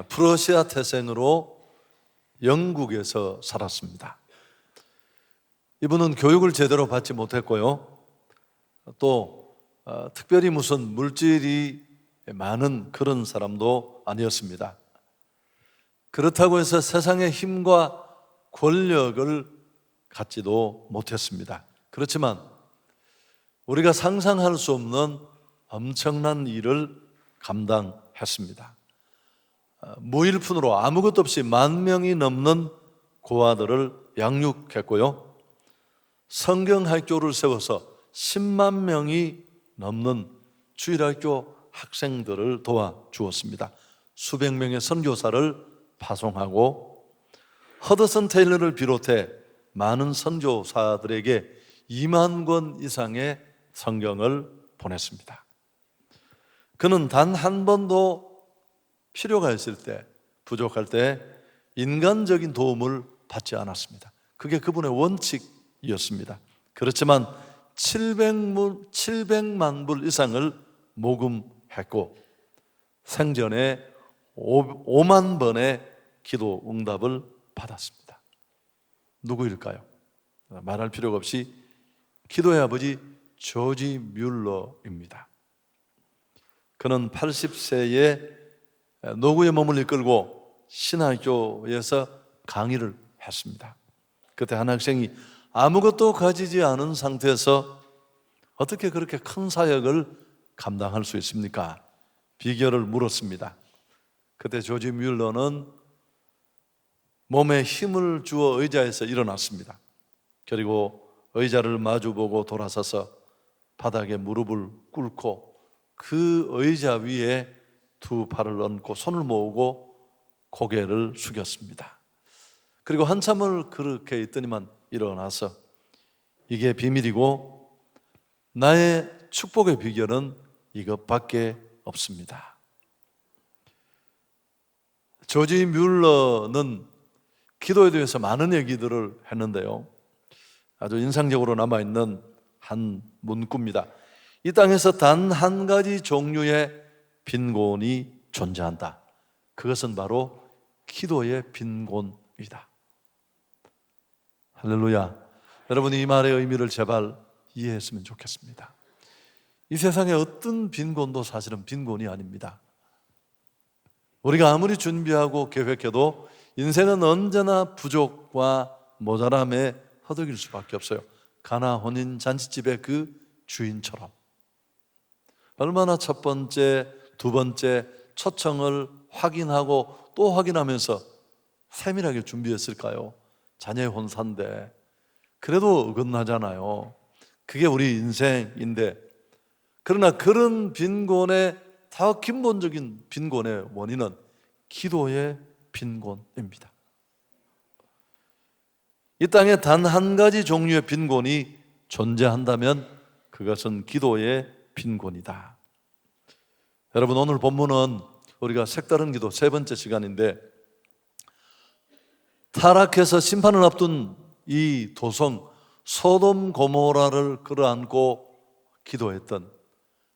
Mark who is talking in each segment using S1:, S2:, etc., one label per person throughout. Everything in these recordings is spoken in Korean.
S1: 프러시아 태생으로 영국에서 살았습니다. 이분은 교육을 제대로 받지 못했고요. 또 특별히 무슨 물질이 많은 그런 사람도 아니었습니다. 그렇다고 해서 세상의 힘과 권력을 갖지도 못했습니다. 그렇지만 우리가 상상할 수 없는 엄청난 일을 감당했습니다. 무일푼으로 아무것도 없이 10,000명이 넘는 고아들을 양육했고요. 성경학교를 세워서 10만 명이 넘는 주일학교 학생들을 도와주었습니다. 수백 명의 선교사를 파송하고 허드슨 테일러를 비롯해 많은 선교사들에게 2만 권 이상의 성경을 보냈습니다. 그는 단 한 번도 필요가 있을 때, 부족할 때 인간적인 도움을 받지 않았습니다. 그게 그분의 원칙이었습니다. 그렇지만 700만 불 이상을 모금했고 생전에 5만 번의 기도 응답을 받았습니다. 누구일까요? 말할 필요가 없이 기도의 아버지 조지 뮬러입니다. 그는 80세에 노구의 몸을 이끌고 신학교에서 강의를 했습니다. 그때 한 학생이 아무것도 가지지 않은 상태에서 어떻게 그렇게 큰 사역을 감당할 수 있습니까? 비결을 물었습니다. 그때 조지 뮬러는 몸에 힘을 주어 의자에서 일어났습니다. 그리고 의자를 마주보고 돌아서서 바닥에 무릎을 꿇고 그 의자 위에 두 팔을 얹고 손을 모으고 고개를 숙였습니다. 그리고 한참을 그렇게 있더니만 일어나서 이게 비밀이고 나의 축복의 비결은 이것밖에 없습니다. 조지 뮬러는 기도에 대해서 많은 얘기들을 했는데요. 아주 인상적으로 남아있는 한 문구입니다. 이 땅에서 단 한 가지 종류의 빈곤이 존재한다. 그것은 바로 기도의 빈곤이다. 할렐루야. 여러분이 이 말의 의미를 제발 이해했으면 좋겠습니다. 이 세상에 어떤 빈곤도 사실은 빈곤이 아닙니다. 우리가 아무리 준비하고 계획해도 인생은 언제나 부족과 모자람에 허덕일 수밖에 없어요. 가나 혼인 잔치집의 그 주인처럼 얼마나 첫 번째, 두 번째 초청을 확인하고 또 확인하면서 세밀하게 준비했을까요? 자녀의 혼사인데 그래도 어긋나잖아요. 그게 우리 인생인데, 그러나 그런 빈곤의 더 근본적인 빈곤의 원인은 기도의 빈곤입니다. 이 땅에 단 한 가지 종류의 빈곤이 존재한다면 그것은 기도의 빈곤이다. 여러분, 오늘 본문은 우리가 색다른 기도 세 번째 시간인데, 타락해서 심판을 앞둔 이 도성 소돔 고모라를 끌어안고 기도했던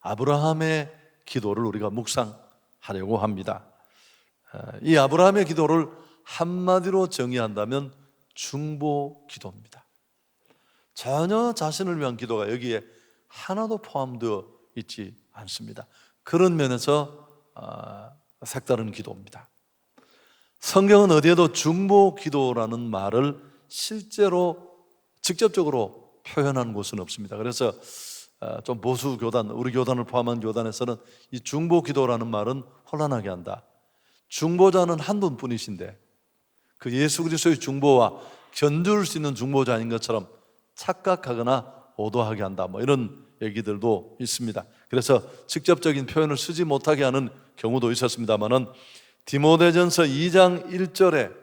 S1: 아브라함의 기도를 우리가 묵상하려고 합니다. 이 아브라함의 기도를 한마디로 정의한다면 중보 기도입니다. 전혀 자신을 위한 기도가 여기에 하나도 포함되어 있지 않습니다. 그런 면에서 색다른 기도입니다. 성경은 어디에도 중보 기도라는 말을 실제로 직접적으로 표현한 곳은 없습니다. 그래서 좀 보수 교단, 우리 교단을 포함한 교단에서는 이 중보 기도라는 말은 혼란하게 한다. 중보자는 한 분뿐이신데 그 예수 그리스도의 중보와 견줄 수 있는 중보자인 것처럼 착각하거나 오도하게 한다, 이런 얘기들도 있습니다. 그래서 직접적인 표현을 쓰지 못하게 하는 경우도 있었습니다만은 디모데전서 2장 1절에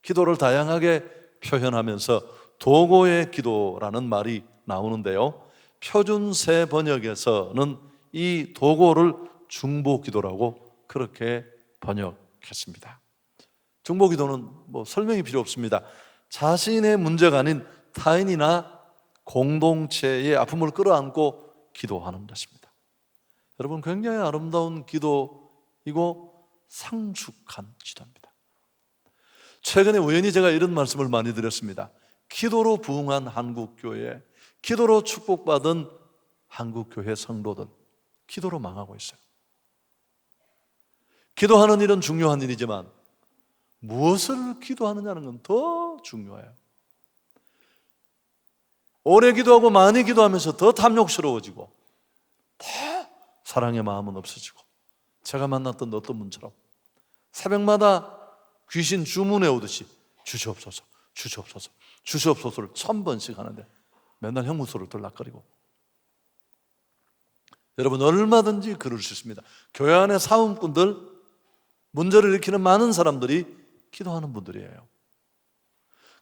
S1: 기도를 다양하게 표현하면서 도고의 기도라는 말이 나오는데요, 표준새 번역에서는 이 도고를 중보 기도라고 그렇게 번역했습니다. 중보 기도는 설명이 필요 없습니다. 자신의 문제가 아닌 타인이나 공동체의 아픔을 끌어안고 기도하는 것입니다. 여러분, 굉장히 아름다운 기도이고 상숙한 기도입니다. 최근에 우연히 제가 이런 말씀을 많이 드렸습니다. 기도로 부흥한 한국교회, 기도로 축복받은 한국교회 성도들, 기도로 망하고 있어요. 기도하는 일은 중요한 일이지만 무엇을 기도하느냐는 건 더 중요해요. 오래 기도하고 많이 기도하면서 더 탐욕스러워지고 더 사랑의 마음은 없어지고, 제가 만났던 어떤 분처럼 새벽마다 귀신 주문해 오듯이 주시옵소서, 주시옵소서, 주시옵소서를 1000번씩 하는데 맨날 형무소를 들락거리고. 여러분, 얼마든지 그럴 수 있습니다. 교회 안에 사은꾼들, 문제를 일으키는 많은 사람들이 기도하는 분들이에요.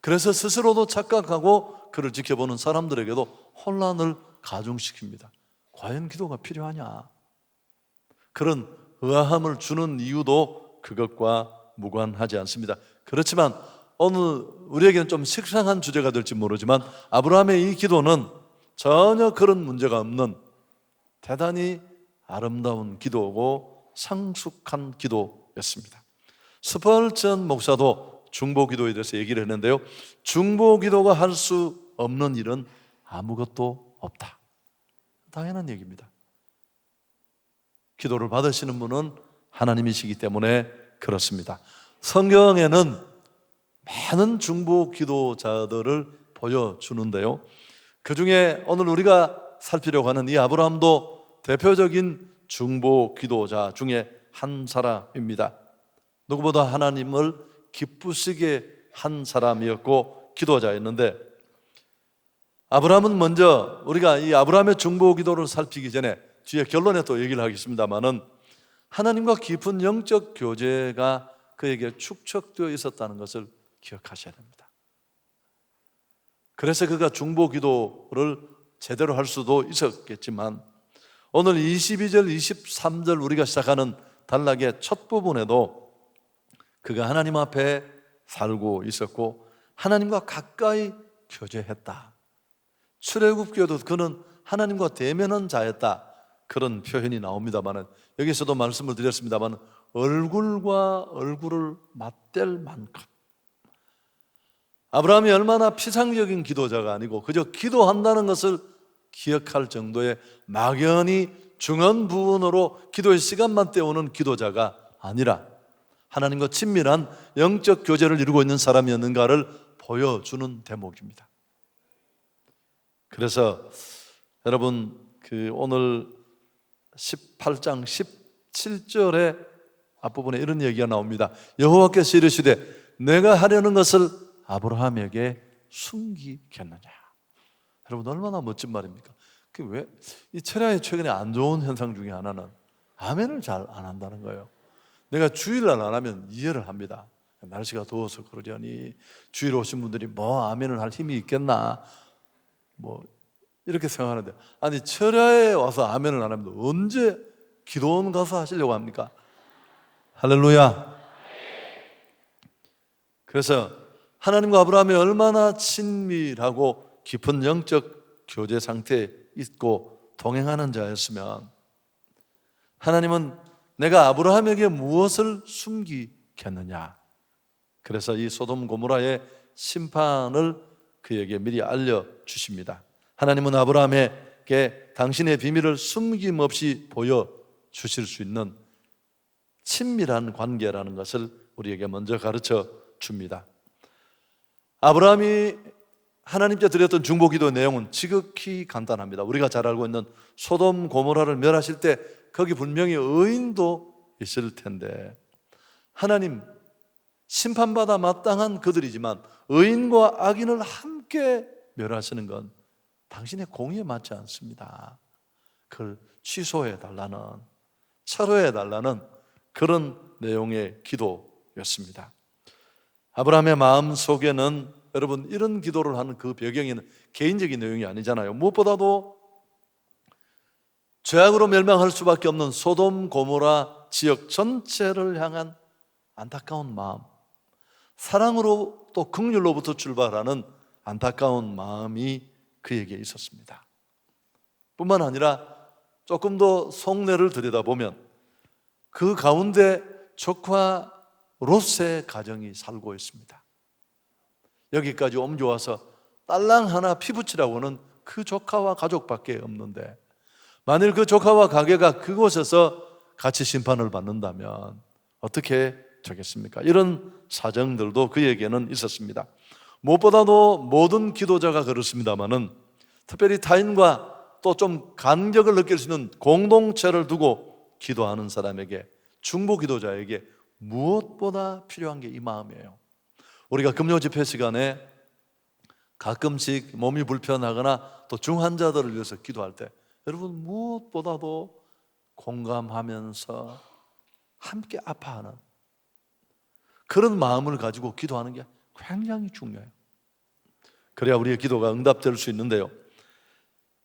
S1: 그래서 스스로도 착각하고 그를 지켜보는 사람들에게도 혼란을 가중시킵니다. 과연 기도가 필요하냐? 그런 의아함을 주는 이유도 그것과 무관하지 않습니다. 그렇지만 오늘 우리에게는 좀 식상한 주제가 될지 모르지만 아브라함의 이 기도는 전혀 그런 문제가 없는 대단히 아름다운 기도고 성숙한 기도였습니다. 스펄전 목사도 중보기도에 대해서 얘기를 했는데요, 중보기도가 할 수 없는 일은 아무것도 없다. 당연한 얘기입니다. 기도를 받으시는 분은 하나님이시기 때문에 그렇습니다. 성경에는 많은 중보기도자들을 보여주는데요, 그 중에 오늘 우리가 살피려고 하는 이 아브라함도 대표적인 중보기도자 중에 한 사람입니다. 누구보다 하나님을 기쁘시게 한 사람이었고 기도자였는데, 아브라함은 먼저 우리가 이 아브라함의 중보기도를 살피기 전에 뒤에 결론에 또 얘기를 하겠습니다마는 하나님과 깊은 영적 교제가 그에게 축적되어 있었다는 것을 기억하셔야 됩니다. 그래서 그가 중보기도를 제대로 할 수도 있었겠지만 오늘 22절, 23절 우리가 시작하는 단락의 첫 부분에도 그가 하나님 앞에 살고 있었고 하나님과 가까이 교제했다. 출애굽기에도 그는 하나님과 대면한 자였다, 그런 표현이 나옵니다만 여기서도 말씀을 드렸습니다만 얼굴과 얼굴을 맞댈 만큼 아브라함이 얼마나 피상적인 기도자가 아니고 그저 기도한다는 것을 기억할 정도의 막연히 중언 부언으로 기도의 시간만 때우는 기도자가 아니라 하나님과 친밀한 영적 교제를 이루고 있는 사람이었는가를 보여주는 대목입니다. 그래서 여러분, 오늘 18장 17절의 앞부분에 이런 얘기가 나옵니다. 여호와께서 이르시되 내가 하려는 것을 아브라함에게 숨기겠느냐. 여러분, 얼마나 멋진 말입니까? 왜 이 철야의 최근에 안 좋은 현상 중에 하나는 아멘을 잘 안 한다는 거예요. 내가 주일날 안 하면 이해를 합니다. 날씨가 더워서 그러려니 주일 오신 분들이 뭐 아멘을 할 힘이 있겠나 뭐 이렇게 생각하는데, 아니 철야에 와서 아멘을 안 하면 언제 기도원 가서 하시려고 합니까? 할렐루야. 그래서 하나님과 아브라함이 얼마나 친밀하고 깊은 영적 교제 상태에 있고 동행하는 자였으면 하나님은 내가 아브라함에게 무엇을 숨기겠느냐. 그래서 이 소돔 고모라의 심판을 그에게 미리 알려주십니다. 하나님은 아브라함에게 당신의 비밀을 숨김없이 보여주실 수 있는 친밀한 관계라는 것을 우리에게 먼저 가르쳐 줍니다. 아브라함이 하나님께 드렸던 중보기도의 내용은 지극히 간단합니다. 우리가 잘 알고 있는 소돔 고모라를 멸하실 때 거기 분명히 의인도 있을 텐데 하나님, 심판받아 마땅한 그들이지만 의인과 악인을 함께 멸하시는 건 당신의 공의에 맞지 않습니다. 그걸 취소해 달라는, 철회해 달라는 그런 내용의 기도였습니다. 아브라함의 마음 속에는 여러분, 이런 기도를 하는 그 배경에는 개인적인 내용이 아니잖아요. 무엇보다도 죄악으로 멸망할 수밖에 없는 소돔 고모라 지역 전체를 향한 안타까운 마음, 사랑으로 또 긍휼로부터 출발하는 안타까운 마음이 그에게 있었습니다. 뿐만 아니라 조금 더 속내를 들여다보면 그 가운데 조카 롯의 가정이 살고 있습니다. 여기까지 옮겨와서 딸랑 하나 피부치라고는 그 조카와 가족밖에 없는데, 만일 그 조카와 가게가 그곳에서 같이 심판을 받는다면 어떻게 되겠습니까? 이런 사정들도 그에게는 있었습니다. 무엇보다도 모든 기도자가 그렇습니다마는 특별히 타인과 또 좀 간격을 느낄 수 있는 공동체를 두고 기도하는 사람에게, 중보 기도자에게 무엇보다 필요한 게 이 마음이에요. 우리가 금요 집회 시간에 가끔씩 몸이 불편하거나 또 중환자들을 위해서 기도할 때 여러분 무엇보다도 공감하면서 함께 아파하는 그런 마음을 가지고 기도하는 게 굉장히 중요해요. 그래야 우리의 기도가 응답될 수 있는데요.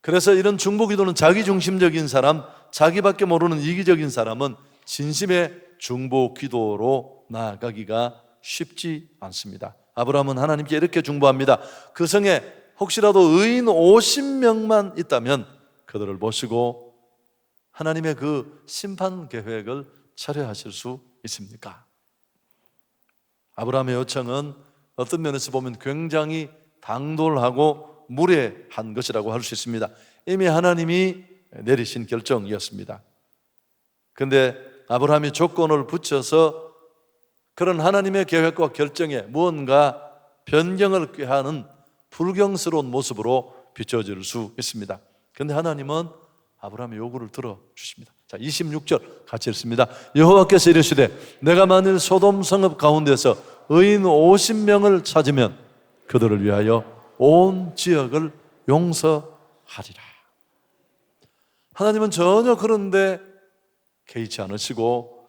S1: 그래서 이런 중보 기도는 자기중심적인 사람, 자기밖에 모르는 이기적인 사람은 진심의 중보 기도로 나아가기가 쉽지 않습니다. 아브라함은 하나님께 이렇게 중보합니다. 그 성에 혹시라도 의인 50명만 있다면 그들을 모시고 하나님의 그 심판 계획을 철회하실 수 있습니까? 아브라함의 요청은 어떤 면에서 보면 굉장히 당돌하고 무례한 것이라고 할 수 있습니다. 이미 하나님이 내리신 결정이었습니다. 그런데 아브라함이 조건을 붙여서 그런 하나님의 계획과 결정에 무언가 변경을 꾀하는 불경스러운 모습으로 비춰질 수 있습니다. 그런데 하나님은 아브라함의 요구를 들어주십니다. 자, 26절 같이 읽습니다. 여호와께서 이르시되 내가 만일 소돔 성읍 가운데서 의인 50명을 찾으면 그들을 위하여 온 지역을 용서하리라. 하나님은 전혀 그런데 개의치 않으시고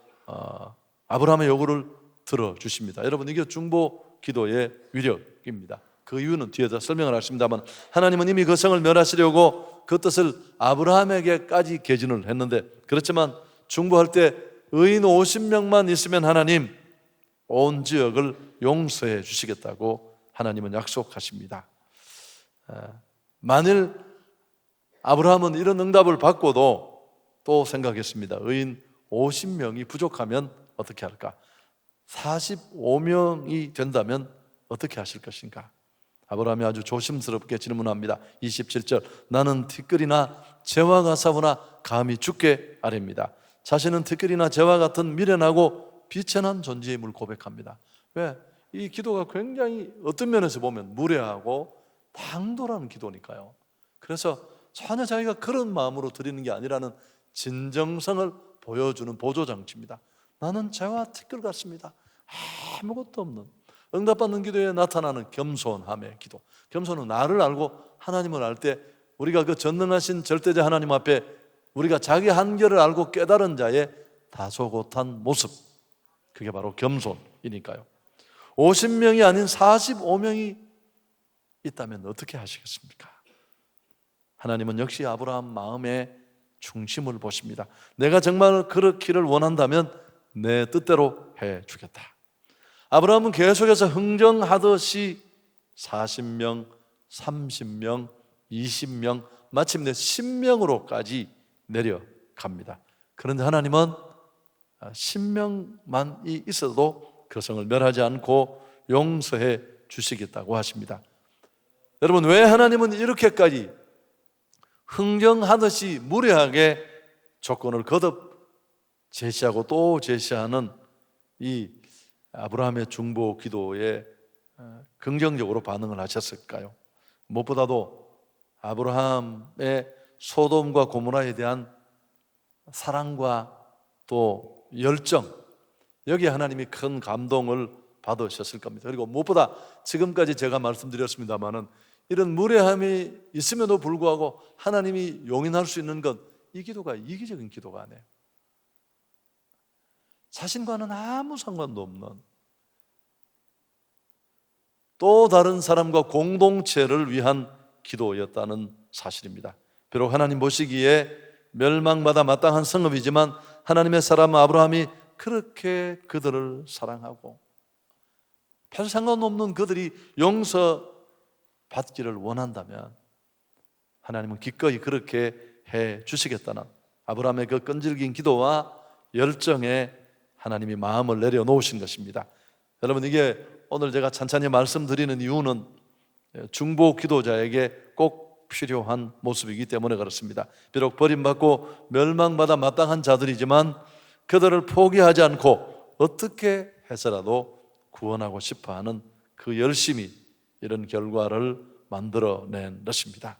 S1: 아브라함의 요구를 들어주십니다. 여러분, 이게 중보 기도의 위력입니다. 그 이유는 뒤에서 설명을 하십니다만, 하나님은 이미 그 성을 멸하시려고 그 뜻을 아브라함에게까지 개진을 했는데, 그렇지만 중보할 때 의인 50명만 있으면 하나님 온 지역을 용서해 주시겠다고 하나님은 약속하십니다. 만일 아브라함은 이런 응답을 받고도 또 생각했습니다. 의인 50명이 부족하면 어떻게 할까? 45명이 된다면 어떻게 하실 것인가? 아브라함이 아주 조심스럽게 질문합니다. 27절, 나는 티끌이나 재와 가사보나 감히 주께 아뢰입니다. 자신은 티끌이나 재와 같은 미련하고 비천한 존재임을 고백합니다. 왜? 이 기도가 굉장히 어떤 면에서 보면 무례하고 당돌한 기도니까요. 그래서 전혀 자기가 그런 마음으로 드리는 게 아니라는 진정성을 보여주는 보조장치입니다. 나는 재와 티끌 같습니다. 아무것도 없는, 응답받는 기도에 나타나는 겸손함의 기도. 겸손은 나를 알고 하나님을 알 때 우리가 그 전능하신 절대자 하나님 앞에 우리가 자기 한계를 알고 깨달은 자의 다소곳한 모습, 그게 바로 겸손이니까요. 50명이 아닌 45명이 있다면 어떻게 하시겠습니까? 하나님은 역시 아브라함 마음의 중심을 보십니다. 내가 정말 그렇기를 원한다면 내 뜻대로 해주겠다. 아브라함은 계속해서 흥정하듯이 40명, 30명, 20명, 마침내 10명으로까지 내려갑니다. 그런데 하나님은 10명만이 있어도 그 성을 멸하지 않고 용서해 주시겠다고 하십니다. 여러분, 왜 하나님은 이렇게까지 흥정하듯이 무례하게 조건을 거듭 제시하고 또 제시하는 이 아브라함의 중보 기도에 긍정적으로 반응을 하셨을까요? 무엇보다도 아브라함의 소돔과 고모라에 대한 사랑과 또 열정, 여기에 하나님이 큰 감동을 받으셨을 겁니다. 그리고 무엇보다 지금까지 제가 말씀드렸습니다마는 이런 무례함이 있음에도 불구하고 하나님이 용인할 수 있는 것, 이 기도가 이기적인 기도가 아니에요. 자신과는 아무 상관도 없는 또 다른 사람과 공동체를 위한 기도였다는 사실입니다. 비록 하나님 보시기에 멸망받아 마땅한 성읍이지만 하나님의 사람 아브라함이 그렇게 그들을 사랑하고 별 상관없는 그들이 용서받기를 원한다면 하나님은 기꺼이 그렇게 해 주시겠다는 아브라함의 그 끈질긴 기도와 열정에 하나님이 마음을 내려놓으신 것입니다. 여러분, 이게 오늘 제가 찬찬히 말씀드리는 이유는 중보 기도자에게 꼭 필요한 모습이기 때문에 그렇습니다. 비록 버림받고 멸망받아 마땅한 자들이지만 그들을 포기하지 않고 어떻게 해서라도 구원하고 싶어하는 그 열심이 이런 결과를 만들어낸 것입니다.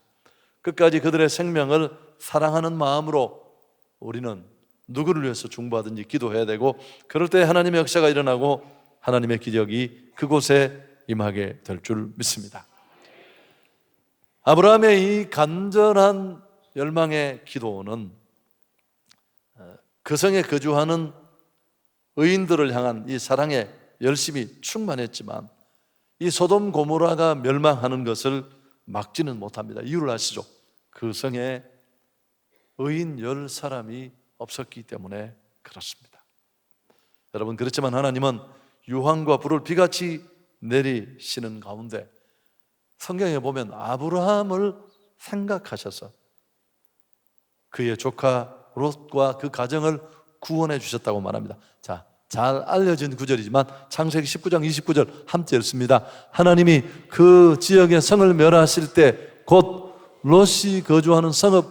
S1: 끝까지 그들의 생명을 사랑하는 마음으로 우리는 누구를 위해서 중보하든지 기도해야 되고, 그럴 때 하나님의 역사가 일어나고 하나님의 기적이 그곳에 임하게 될 줄 믿습니다. 아브라함의 이 간절한 열망의 기도는 그 성에 거주하는 의인들을 향한 이 사랑의 열심이 충만했지만 이 소돔 고모라가 멸망하는 것을 막지는 못합니다. 이유를 아시죠? 그 성에 의인 10사람이 없었기 때문에 그렇습니다. 여러분, 그렇지만 하나님은 유황과 불을 비같이 내리시는 가운데 성경에 보면 아브라함을 생각하셔서 그의 조카 롯과 그 가정을 구원해 주셨다고 말합니다. 자, 잘 알려진 구절이지만 창세기 19장 29절 함께 읽습니다. 하나님이 그 지역의 성을 멸하실 때 곧 롯이 거주하는 성을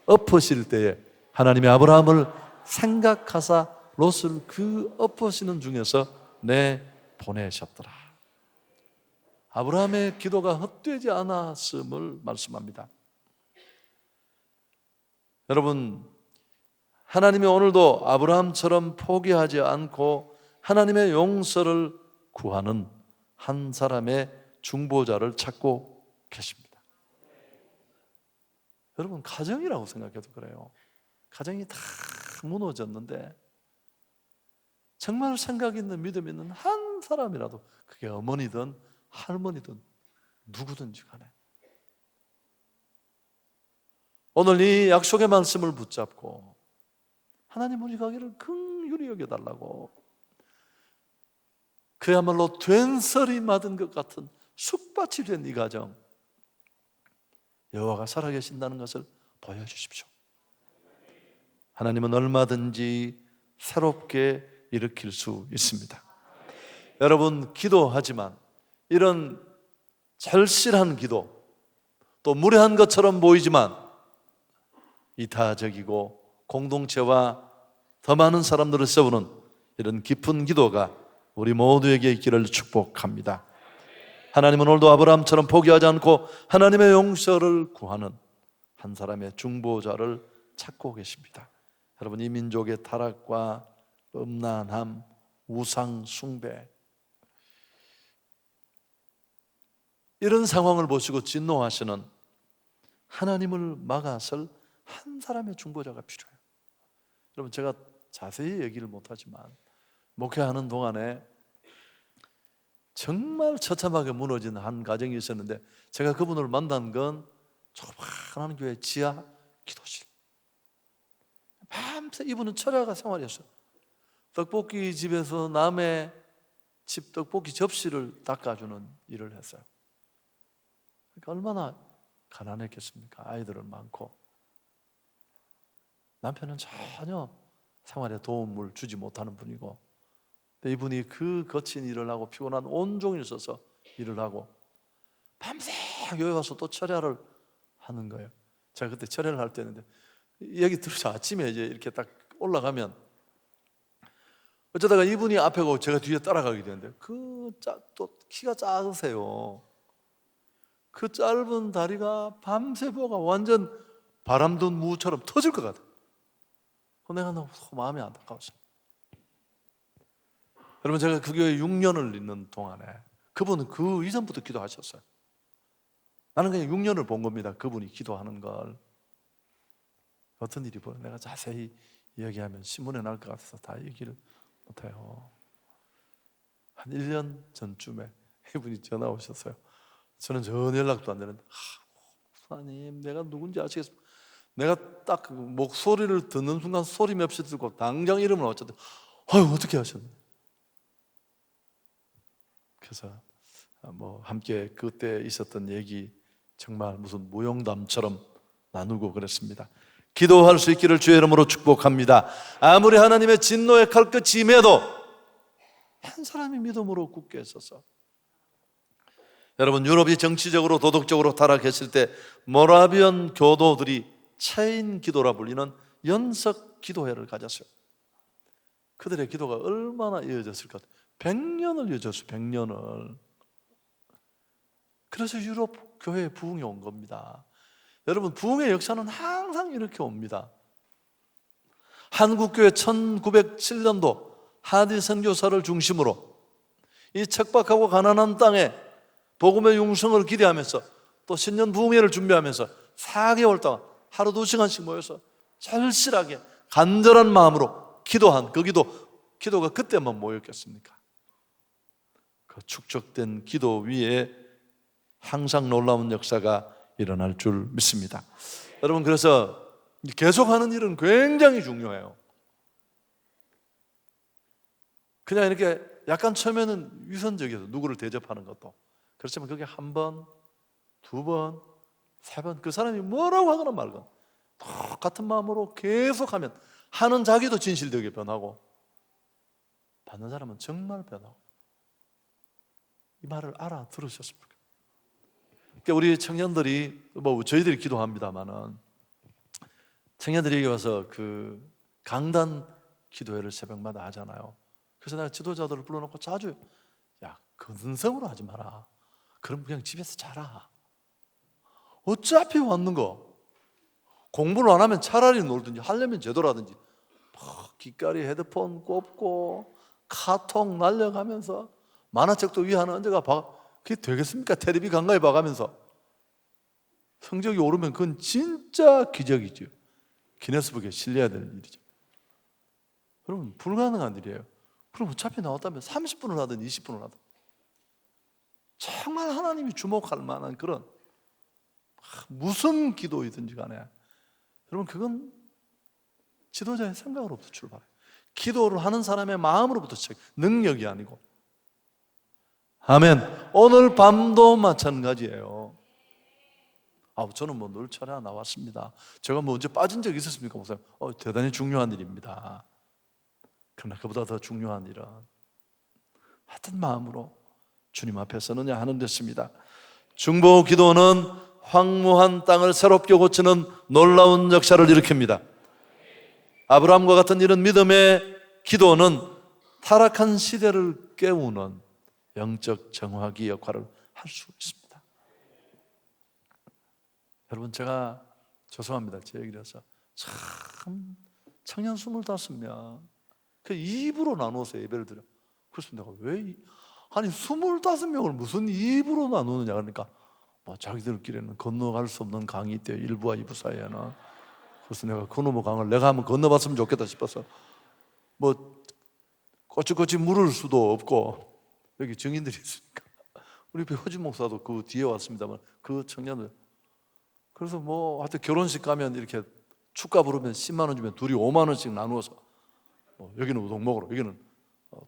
S1: 엎으실 때에 하나님이 아브라함을 생각하사 롯을 그 엎으시는 중에서 내보내셨더라. 아브라함의 기도가 헛되지 않았음을 말씀합니다. 여러분, 하나님이 오늘도 아브라함처럼 포기하지 않고 하나님의 용서를 구하는 한 사람의 중보자를 찾고 계십니다. 여러분, 가정이라고 생각해도 그래요. 가정이 다 무너졌는데 정말 생각 있는 믿음 있는 한 사람이라도, 그게 어머니든 할머니든 누구든지 간에 오늘 이 약속의 말씀을 붙잡고 하나님 우리 가게를 긍휼히 여겨달라고, 그야말로 된설이 맞은 것 같은 쑥밭이 된 이 가정, 여호와가 살아계신다는 것을 보여주십시오. 하나님은 얼마든지 새롭게 일으킬 수 있습니다. 여러분, 기도하지만 이런 절실한 기도, 또 무례한 것처럼 보이지만 이타적이고 공동체와 더 많은 사람들을 세우는 이런 깊은 기도가 우리 모두에게 있기를 축복합니다. 하나님은 오늘도 아브라함처럼 포기하지 않고 하나님의 용서를 구하는 한 사람의 중보자를 찾고 계십니다. 여러분, 이 민족의 타락과 음란함, 우상 숭배, 이런 상황을 보시고 진노하시는 하나님을 막아설 한 사람의 중보자가 필요해요. 여러분, 제가 자세히 얘기를 못하지만 목회하는 동안에 정말 처참하게 무너진 한 가정이 있었는데, 제가 그분을 만난 건 조그마한 교회 지하 기도실. 밤새 이분은 철야가 생활이었어요. 떡볶이 집에서 남의 집 떡볶이 접시를 닦아주는 일을 했어요. 그러니까 얼마나 가난했겠습니까? 아이들은 많고. 남편은 전혀 생활에 도움을 주지 못하는 분이고, 근데 이분이 그 거친 일을 하고 피곤한 온종일 서서 일을 하고 밤새 교회 와서 또 철야를 하는 거예요. 제가 그때 철야를 할 때였는데, 얘기 들으셔 아침에 이제 이렇게 딱 올라가면 어쩌다가 이분이 앞에 가고 제가 뒤에 따라가게 되는데, 또 키가 작으세요. 그 짧은 다리가 밤새 보가 완전 바람든 무처럼 터질 것 같아요. 내가 너무 마음이 안타까웠어요. 여러분, 제가 그 교회에 6년을 있는 동안에 그분은 그 이전부터 기도하셨어요. 나는 그냥 6년을 본 겁니다. 그분이 기도하는 걸. 어떤 일이 보여? 내가 자세히 이야기하면 신문에 날 것 같아서 다 얘기를 못해요. 한 1년 전쯤에 이분이 전화 오셨어요. 저는 전혀 연락도 안 되는데, 목사님, 내가 누군지 아시겠습니까? 내가 딱 그 목소리를 듣는 순간 소리 맵시 듣고 당장 이름을 어쩌든, 어떻게 하셨나? 그래서 함께 그때 있었던 얘기 정말 무슨 무용담처럼 나누고 그랬습니다. 기도할 수 있기를 주의 이름으로 축복합니다. 아무리 하나님의 진노의 칼끝이 임해도 한 사람이 믿음으로 굳게 있어서. 여러분, 유럽이 정치적으로 도덕적으로 타락했을 때 모라비안 교도들이 체인 기도라 불리는 연석 기도회를 가졌어요. 그들의 기도가 얼마나 이어졌을까? 100년을 이어졌어요. 100년을. 그래서 유럽 교회에 부흥이 온 겁니다. 여러분, 부흥의 역사는 항상 이렇게 옵니다. 한국교회 1907년도 하디 선교사를 중심으로 이 척박하고 가난한 땅에 복음의 융성을 기대하면서 또 신년 부흥회를 준비하면서 4개월 동안 하루 2시간씩 모여서 절실하게 간절한 마음으로 기도한 그 기도가 그때만 모였겠습니까? 그 축적된 기도 위에 항상 놀라운 역사가 일어날 줄 믿습니다. 여러분, 그래서 계속하는 일은 굉장히 중요해요. 그냥 이렇게 약간 처음에는 위선적이어서 누구를 대접하는 것도, 그렇지만 그게 한 번, 두 번, 세 번, 그 사람이 뭐라고 하거나 말거나 똑같은 마음으로 계속하면 하는 자기도 진실되게 변하고 받는 사람은 정말 변하고. 이 말을 알아들으셨습니까? 그러니까 우리 청년들이, 저희들이 기도합니다만은, 청년들이 여기 와서 그 강단 기도회를 새벽마다 하잖아요. 그래서 내가 지도자들을 불러놓고 자주, 야, 근성으로 하지 마라. 그럼 그냥 집에서 자라. 어차피 왔는 거. 공부를 안 하면 차라리 놀든지, 하려면 제대로 하든지. 귓가리 헤드폰 꼽고 카톡 날려가면서 만화책도 위에 하나 얹어가 그게 되겠습니까? 텔레비 간간히 봐가면서 성적이 오르면 그건 진짜 기적이죠. 기네스북에 실려야 되는 일이죠. 여러분, 불가능한 일이에요. 그럼 어차피 나왔다면 30분을 하든 20분을 하든 정말 하나님이 주목할 만한 그런 무슨 기도이든지 간에, 여러분, 그건 지도자의 생각으로부터 출발해요. 기도를 하는 사람의 마음으로부터 능력이 아니고. 아멘. 오늘 밤도 마찬가지예요. 저는 늘 철야 나왔습니다. 제가 언제 빠진 적 있었습니까, 목사님? 대단히 중요한 일입니다. 그러나 그보다 더 중요한 일은 하여튼 마음으로 주님 앞에 서느냐 하는 데습니다. 중보 기도는 황무한 땅을 새롭게 고치는 놀라운 역사를 일으킵니다. 아브라함과 같은 이런 믿음의 기도는 타락한 시대를 깨우는 영적 정화기 역할을 할 수 있습니다. 여러분, 제가 죄송합니다. 제 얘기라서 참 청년 25명 그 2부로 나누어서 예배를 드려. 그래서 내가 왜 아니 25명을 무슨 2부로 나누느냐 그러니까 자기들끼리는 건너갈 수 없는 강이 있대요. 1부와 2부 사이에는. 그래서 내가 그놈의 강을 내가 한번 건너봤으면 좋겠다 싶어서 꼬치꼬치 물을 수도 없고 여기 증인들이 있으니까 우리 배호진 목사도 그 뒤에 왔습니다만 그 청년들, 그래서 하여튼 결혼식 가면 이렇게 축가 부르면 10만 원 주면 둘이 5만 원씩 나누어서 여기는 우동 먹으러, 여기는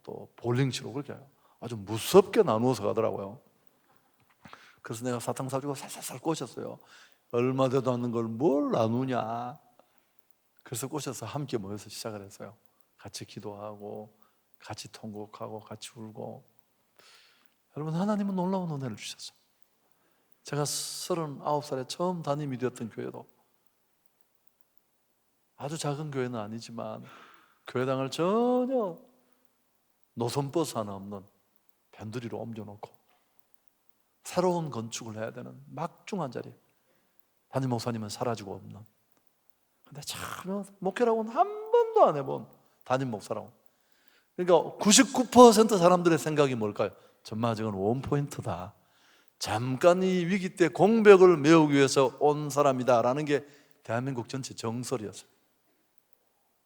S1: 또 볼링 치러, 그렇게 아주 무섭게 나누어서 가더라고요. 그래서 내가 사탕 사주고 살살살 꼬셨어요. 얼마 되도 않는 걸 뭘 나누냐. 그래서 꼬셔서 함께 모여서 시작을 했어요. 같이 기도하고 같이 통곡하고 같이 울고. 여러분, 하나님은 놀라운 은혜를 주셨어요. 제가 39살에 처음 담임이 되었던 교회도 아주 작은 교회는 아니지만 교회당을 전혀 노선버스 하나 없는 변두리로 옮겨놓고 새로운 건축을 해야 되는 막중한 자리에 담임 목사님은 사라지고 없는, 근데 참 목회라고는 한 번도 안 해본 담임 목사라고. 그러니까 99% 사람들의 생각이 뭘까요? 전마저건 원포인트다. 잠깐 이 위기 때 공백을 메우기 위해서 온 사람이다라는 게 대한민국 전체 정설이었어요.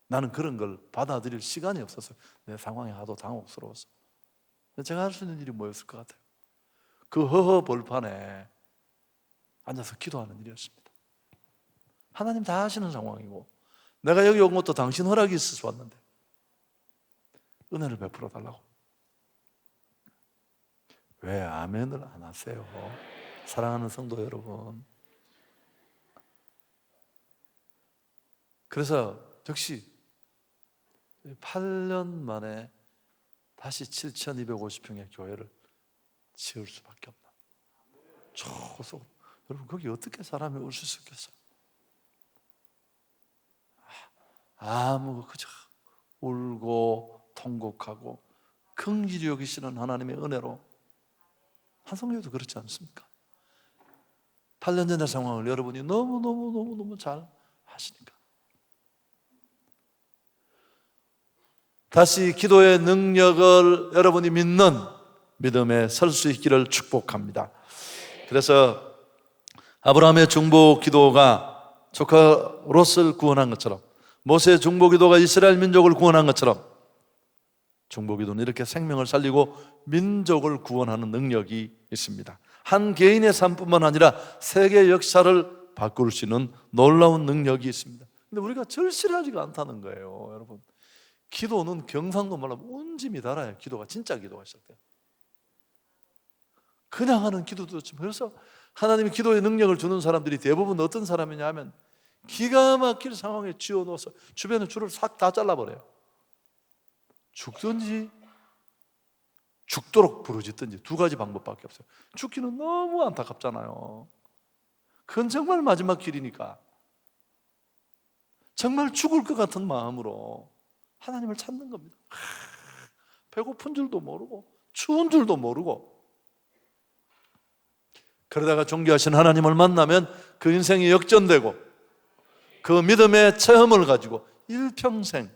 S1: 나는 그런 걸 받아들일 시간이 없었어요. 내 상황이 하도 당혹스러워서. 제가 할 수 있는 일이 뭐였을 것 같아요? 그 허허 벌판에 앉아서 기도하는 일이었습니다. 하나님 다 하시는 상황이고 내가 여기 온 것도 당신 허락이 있어서 왔는데 은혜를 베풀어 달라고. 왜 아멘을 안 하세요? 사랑하는 성도 여러분, 그래서 역시 8년 만에 다시 7,250평의 교회를 지을 수밖에 없나. 초속. 여러분 거기 어떻게 사람이 올 수 있었겠어요? 아무 그저 울고 통곡하고 긍휼히 여기시는 하나님의 은혜로. 한성교회도 그렇지 않습니까? 8년 전의 상황을 여러분이 너무 잘 아시니까. 다시 기도의 능력을 여러분이 믿는 믿음에 설 수 있기를 축복합니다. 그래서 아브라함의 중보 기도가 조카 롯을 구원한 것처럼, 모세의 중보 기도가 이스라엘 민족을 구원한 것처럼, 중보 기도는 이렇게 생명을 살리고 민족을 구원하는 능력이 있습니다. 한 개인의 삶뿐만 아니라 세계 역사를 바꿀 수 있는 놀라운 능력이 있습니다. 근데 우리가 절실하지가 않다는 거예요, 여러분. 기도는 경상도 말로 온짐이 달아요. 기도가 진짜 기도가 있을 때. 그냥 하는 기도도 좀. 그래서 하나님이 기도의 능력을 주는 사람들이 대부분 어떤 사람이냐 하면 기가 막힐 상황에 쥐어넣어서 주변에 줄을 싹 다 잘라버려요. 죽든지 죽도록 부르짖든지 두 가지 방법밖에 없어요. 죽기는 너무 안타깝잖아요. 그건 정말 마지막 길이니까 정말 죽을 것 같은 마음으로 하나님을 찾는 겁니다. 배고픈 줄도 모르고 추운 줄도 모르고, 그러다가 존귀하신 하나님을 만나면 그 인생이 역전되고 그 믿음의 체험을 가지고 일평생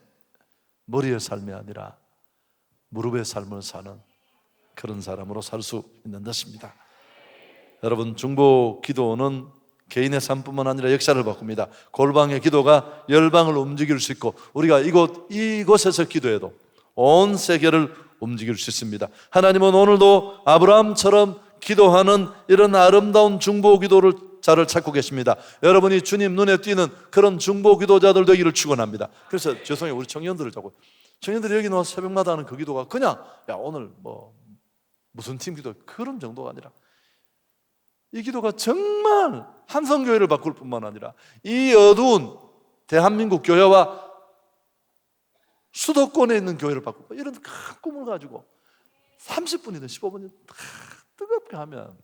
S1: 머리의 삶이 아니라 무릎의 삶을 사는 그런 사람으로 살 수 있는 것입니다. 여러분, 중보 기도는 개인의 삶뿐만 아니라 역사를 바꿉니다. 골방의 기도가 열방을 움직일 수 있고, 우리가 이곳에서 기도해도 온 세계를 움직일 수 있습니다. 하나님은 오늘도 아브라함처럼 기도하는 이런 아름다운 중보 기도를 자를 찾고 계십니다. 여러분이 주님 눈에 띄는 그런 중보 기도자들 되기를 축원합니다. 그래서 죄송해요, 우리 청년들을 자꾸, 청년들이 여기 나와서 새벽마다 하는 그 기도가 그냥 야 오늘 뭐 무슨 팀 기도 그런 정도가 아니라, 이 기도가 정말 한성교회를 바꿀 뿐만 아니라 이 어두운 대한민국 교회와 수도권에 있는 교회를 바꾸고, 이런 큰 꿈을 가지고 30분이든 15분이든 뜨겁게 하면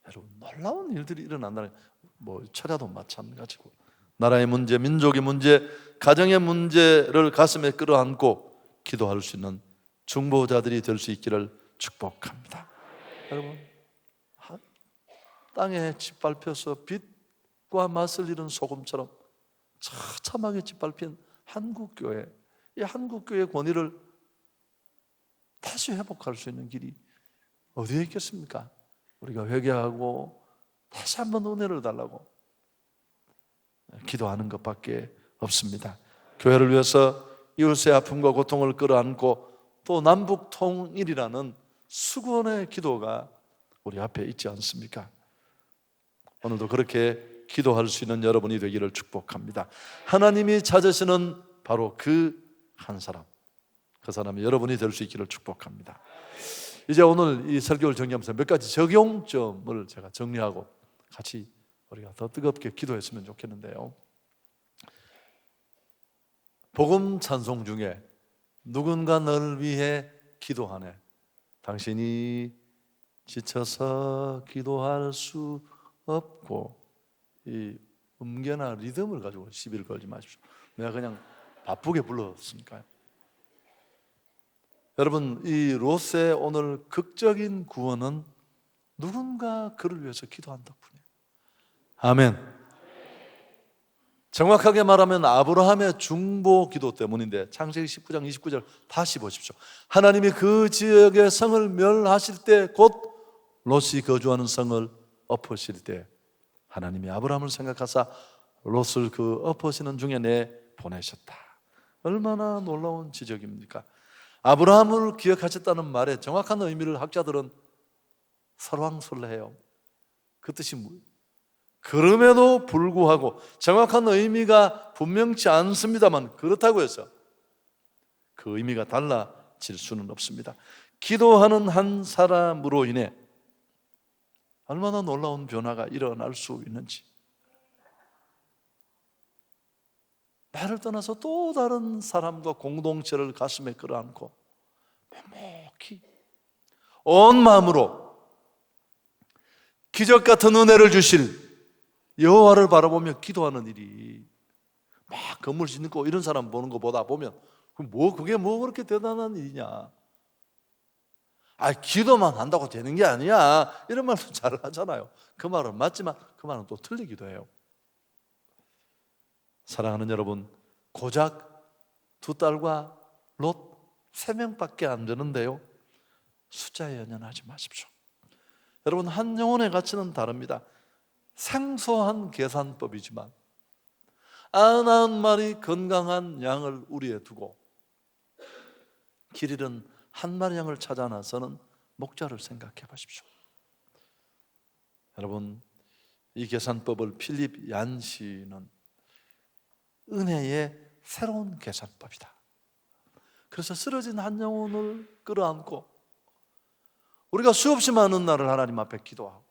S1: 여러분 놀라운 일들이 일어난다는, 뭐 철야도 마찬가지고 나라의 문제, 민족의 문제, 가정의 문제를 가슴에 끌어안고 기도할 수 있는 중보자들이 될 수 있기를 축복합니다. 여러분, 땅에 짓밟혀서 빛과 맛을 잃은 소금처럼 처참하게 짓밟힌 한국교회, 이 한국교회의 권위를 다시 회복할 수 있는 길이 어디에 있겠습니까? 우리가 회개하고 다시 한번 은혜를 달라고 기도하는 것밖에 없습니다. 교회를 위해서 이웃의 아픔과 고통을 끌어안고 또 남북 통일이라는 수건의 기도가 우리 앞에 있지 않습니까? 오늘도 그렇게 기도할 수 있는 여러분이 되기를 축복합니다. 하나님이 찾으시는 바로 그 한 사람, 그 사람이 여러분이 될 수 있기를 축복합니다. 이제 오늘 이 설교를 정리하면서 몇 가지 적용점을 제가 정리하고 같이 우리가 더 뜨겁게 기도했으면 좋겠는데요. 복음 찬송 중에 누군가 너를 위해 기도하네, 당신이 지쳐서 기도할 수 없고, 이 음계나 리듬을 가지고 시비를 걸지 마십시오. 내가 그냥 바쁘게 불렀으니까요. 여러분, 이 롯의 오늘 극적인 구원은 누군가 그를 위해서 기도한 덕분이에요. 아멘. 정확하게 말하면 아브라함의 중보 기도 때문인데, 창세기 19장 29절 다시 보십시오. 하나님이 그 지역의 성을 멸하실 때, 곧 롯이 거주하는 성을 엎으실 때 하나님이 아브라함을 생각하사 롯을 그 엎으시는 중에 내 보내셨다. 얼마나 놀라운 지적입니까? 아브라함을 기억하셨다는 말의 정확한 의미를 학자들은 설왕설래해요. 그 뜻이 뭐예요? 그럼에도 불구하고 정확한 의미가 분명치 않습니다만 그렇다고 해서 그 의미가 달라질 수는 없습니다. 기도하는 한 사람으로 인해 얼마나 놀라운 변화가 일어날 수 있는지. 나를 떠나서 또 다른 사람과 공동체를 가슴에 끌어안고 묵묵히 온 마음으로 기적 같은 은혜를 주실 여호와를 바라보며 기도하는 일이, 막 건물 짓고 이런 사람 보는 것보다 보면 그게 뭐 그렇게 대단한 일이냐, 기도만 한다고 되는 게 아니야, 이런 말도 잘 하잖아요. 그 말은 맞지만 그 말은 또 틀리기도 해요. 사랑하는 여러분, 고작 2딸과 롯 3명밖에 안 되는데요, 숫자에 연연하지 마십시오. 여러분, 한 영혼의 가치는 다릅니다. 생소한 계산법이지만 99마리 건강한 양을 우리에 두고 길 잃은 한 마리 양을 찾아 나서는 목자를 생각해 보십시오. 여러분, 이 계산법을 필립 얀시는 은혜의 새로운 계산법이다. 그래서 쓰러진 한 영혼을 끌어안고 우리가 수없이 많은 날을 하나님 앞에 기도하고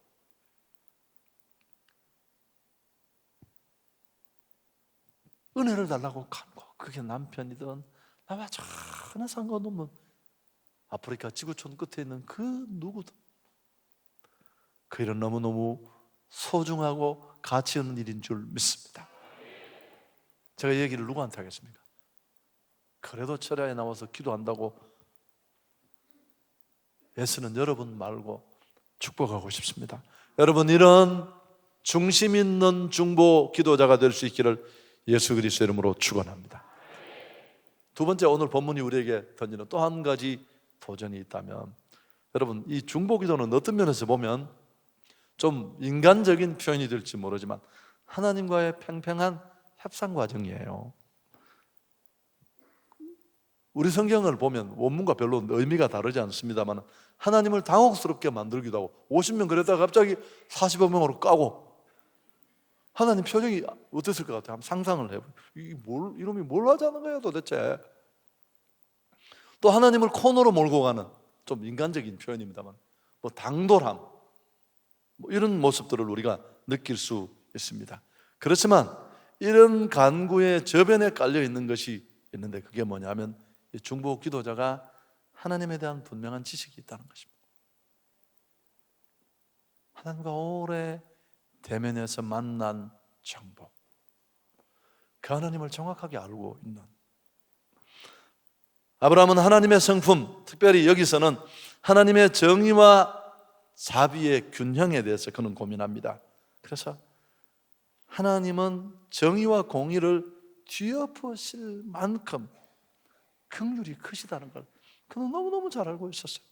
S1: 은혜를 달라고 간고, 그게 남편이든 나와 전혀 상관없는 아프리카 지구촌 끝에 있는 그 누구든 그 일은 너무너무 소중하고 가치 있는 일인 줄 믿습니다. 제가 이 얘기를 누구한테 하겠습니까? 그래도 철야에 나와서 기도한다고 애쓰는 여러분 말고 축복하고 싶습니다. 여러분, 이런 중심 있는 중보 기도자가 될 수 있기를 예수 그리스도의 이름으로 축원합니다. 두 번째, 오늘 본문이 우리에게 던지는 또 한 가지 도전이 있다면, 여러분, 이 중보 기도는 어떤 면에서 보면 좀 인간적인 표현이 될지 모르지만 하나님과의 팽팽한 협상 과정이에요. 우리 성경을 보면 원문과 별로 의미가 다르지 않습니다만 하나님을 당혹스럽게 만들기도 하고, 50명 그랬다가 갑자기 45명으로 까고, 하나님 표정이 어땠을 것 같아요? 한번 상상을 해보세요. 이놈이 뭘 하자는 거예요 도대체? 또 하나님을 코너로 몰고 가는, 좀 인간적인 표현입니다만 당돌함, 이런 모습들을 우리가 느낄 수 있습니다. 그렇지만 이런 간구의 저변에 깔려 있는 것이 있는데, 그게 뭐냐면 이 중보 기도자가 하나님에 대한 분명한 지식이 있다는 것입니다. 하나님과 오래 대면해서 만난 정보, 그 하나님을 정확하게 알고 있는, 아브라함은 하나님의 성품, 특별히 여기서는 하나님의 정의와 자비의 균형에 대해서 그는 고민합니다. 그래서 하나님은 정의와 공의를 뒤엎으실 만큼 긍휼이 크시다는 걸 그는 너무너무 잘 알고 있었어요.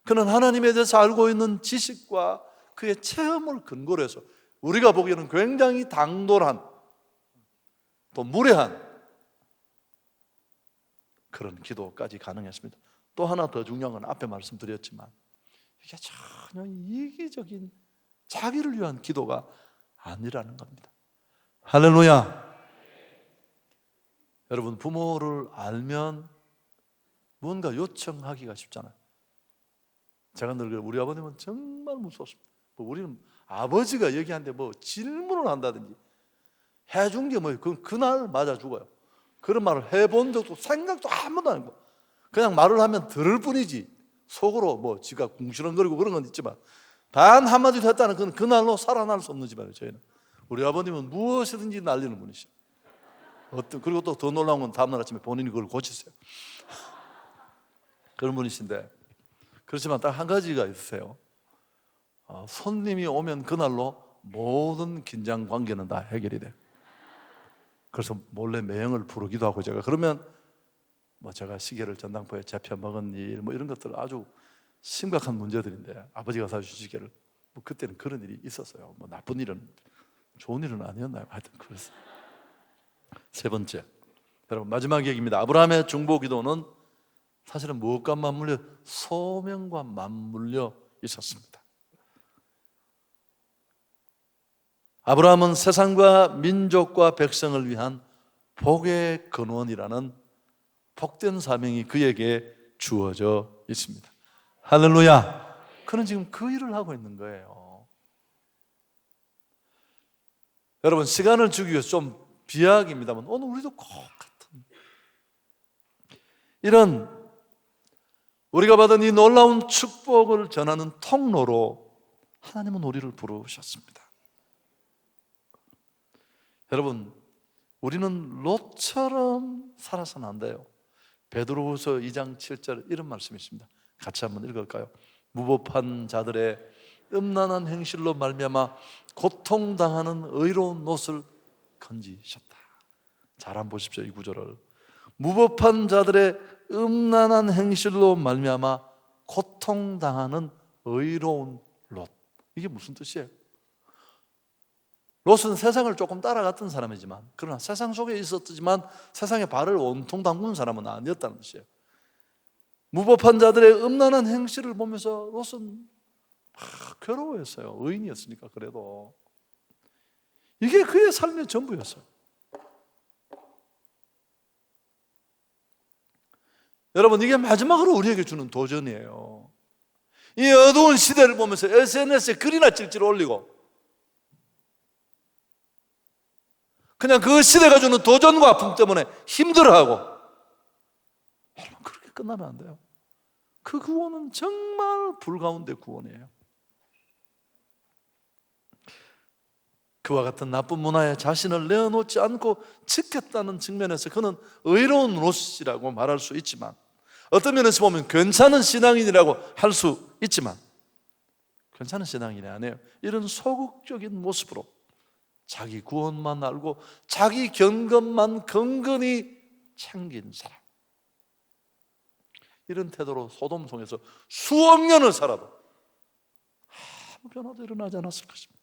S1: 그는 하나님에 대해서 알고 있는 지식과 그의 체험을 근거로 해서 우리가 보기에는 굉장히 당돌한, 또 무례한 그런 기도까지 가능했습니다. 또 하나 더 중요한 건 앞에 말씀드렸지만 이게 전혀 이기적인 자기를 위한 기도가 아니라는 겁니다. 할렐루야. 여러분, 부모를 알면 뭔가 요청하기가 쉽잖아요. 제가 늘 우리 아버님은 정말 무서웠습니다. 우리는 아버지가 얘기하는데 질문을 한다든지 해준 게 그날 맞아 죽어요. 그런 말을 해본 적도 생각도 한 번도 안 해고 그냥 말을 하면 들을 뿐이지 속으로 지가 궁시렁거리고 그런 건 있지만 단 한마디도 했다는 건 그날로 살아날 수 없는 집안이에요. 저희는. 우리 아버님은 무엇이든지 날리는 분이시죠. 그리고 또 더 놀라운 건 다음날 아침에 본인이 그걸 고치세요. 그런 분이신데, 그렇지만 딱 한 가지가 있으세요. 손님이 오면 그날로 모든 긴장 관계는 다 해결이 돼요. 그래서 몰래 매형을 부르기도 하고, 제가 그러면 제가 시계를 전당포에 잡혀 먹은 일 이런 것들 아주 심각한 문제들인데, 아버지가 사주신 시계를 그때는 그런 일이 있었어요. 나쁜 일은, 좋은 일은 아니었나요? 하여튼 그랬어요. 세 번째, 여러분, 마지막 얘기입니다. 아브라함의 중보 기도는 사실은 무엇과 맞물려? 소명과 맞물려 있었습니다. 아브라함은 세상과 민족과 백성을 위한 복의 근원이라는 복된 사명이 그에게 주어져 있습니다. 할렐루야. 그는 지금 그 일을 하고 있는 거예요. 여러분, 시간을 주기 위해서 좀 비약입니다만 오늘 우리도 꼭 같은 이런 우리가 받은 이 놀라운 축복을 전하는 통로로 하나님은 우리를 부르셨습니다. 여러분, 우리는 롯처럼 살아서는 안 돼요. 베드로후서 2장 7절 이런 말씀이 있습니다. 같이 한번 읽을까요? 무법한 자들의 음란한 행실로 말미암아 고통당하는 의로운 롯을 건지셨다. 잘 한번 보십시오, 이 구절을. 무법한 자들의 음란한 행실로 말미암아 고통당하는 의로운 롯. 이게 무슨 뜻이에요? 롯은 세상을 조금 따라갔던 사람이지만, 그러나 세상 속에 있었지만 세상에 발을 온통 담근 사람은 아니었다는 뜻이에요. 무법한 자들의 음란한 행실을 보면서 롯은 괴로워했어요. 의인이었으니까. 그래도 이게 그의 삶의 전부였어요. 여러분, 이게 마지막으로 우리에게 주는 도전이에요. 이 어두운 시대를 보면서 SNS에 글이나 찔찔 올리고 그냥 그 시대가 주는 도전과 아픔 때문에 힘들어하고, 여러분, 그렇게 끝나면 안 돼요. 그 구원은 정말 불가운데 구원이에요. 그와 같은 나쁜 문화에 자신을 내어놓지 않고 지켰다는 측면에서 그는 의로운 롯이라고 말할 수 있지만, 어떤 면에서 보면 괜찮은 신앙인이라고 할 수 있지만, 괜찮은 신앙인이 아니에요. 이런 소극적인 모습으로 자기 구원만 알고 자기 경건만 근근히 챙긴 사람, 이런 태도로 소돔 성에서 수억 년을 살아도 아무 변화도 일어나지 않았을 것입니다.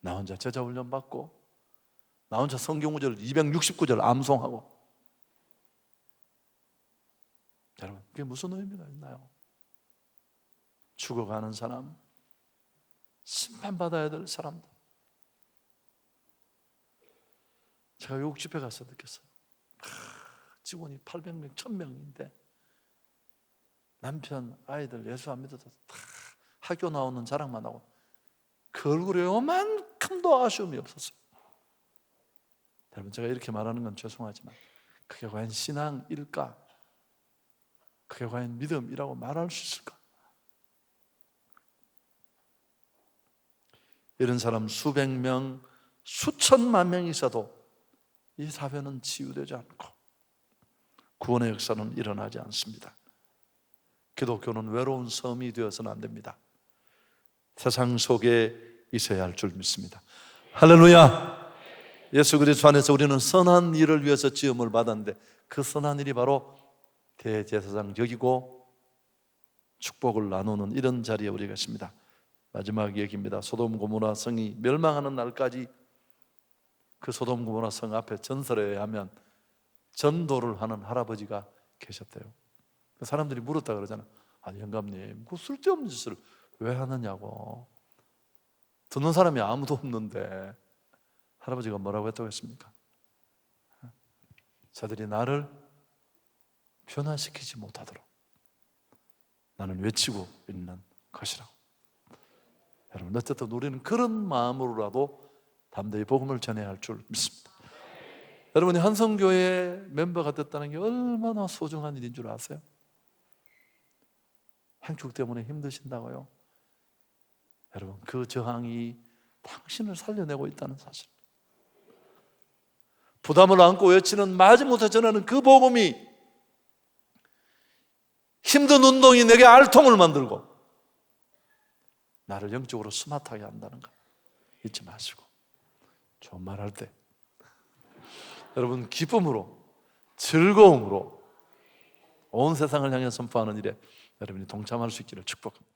S1: 나 혼자 제자 훈련 받고 나 혼자 성경 구절 269절 암송하고, 여러분, 그게 무슨 의미가 있나요? 죽어가는 사람, 심판받아야 될 사람들. 제가 외국 집회 가서 느꼈어요. 직원이 800명, 1000명인데 남편, 아이들 예수 안 믿어서 다 학교 나오는 자랑만 하고 그 얼굴에 요만큼도 아쉬움이 없었어요. 여러분, 제가 이렇게 말하는 건 죄송하지만 그게 과연 신앙일까? 그게 과연 믿음이라고 말할 수 있을까? 이런 사람 수백 명, 수천만 명이 있어도 이 사회는 치유되지 않고 구원의 역사는 일어나지 않습니다. 기독교는 외로운 섬이 되어서는 안 됩니다. 세상 속에 있어야 할 줄 믿습니다. 할렐루야! 예수 그리스도 안에서 우리는 선한 일을 위해서 지음을 받았는데 그 선한 일이 바로 대제사장 여기고 축복을 나누는 이런 자리에 우리가 있습니다. 마지막 얘기입니다. 소돔 고모라 성이 멸망하는 날까지 그 소돔 고모라 성 앞에 전설에 의하면 전도를 하는 할아버지가 계셨대요. 사람들이 물었다 그러잖아요. 아니, 영감님, 그 쓸데없는 짓을 왜 하느냐고. 듣는 사람이 아무도 없는데 할아버지가 뭐라고 했다고 했습니까? 저들이 나를 변화시키지 못하도록 나는 외치고 있는 것이라고. 여러분, 어쨌든 우리는 그런 마음으로라도 담대히 복음을 전해야 할 줄 믿습니다. 여러분이 한성교회 멤버가 됐다는 게 얼마나 소중한 일인 줄 아세요? 행축 때문에 힘드신다고요? 여러분, 그 저항이 당신을 살려내고 있다는 사실, 부담을 안고 외치는 마지못해 전하는 그 복음이 힘든 운동이 내게 알통을 만들고 나를 영적으로 스마트하게 한다는 거 잊지 마시고, 좋은 말 할 때 여러분 기쁨으로, 즐거움으로 온 세상을 향해 선포하는 일에 여러분이 동참할 수 있기를 축복합니다.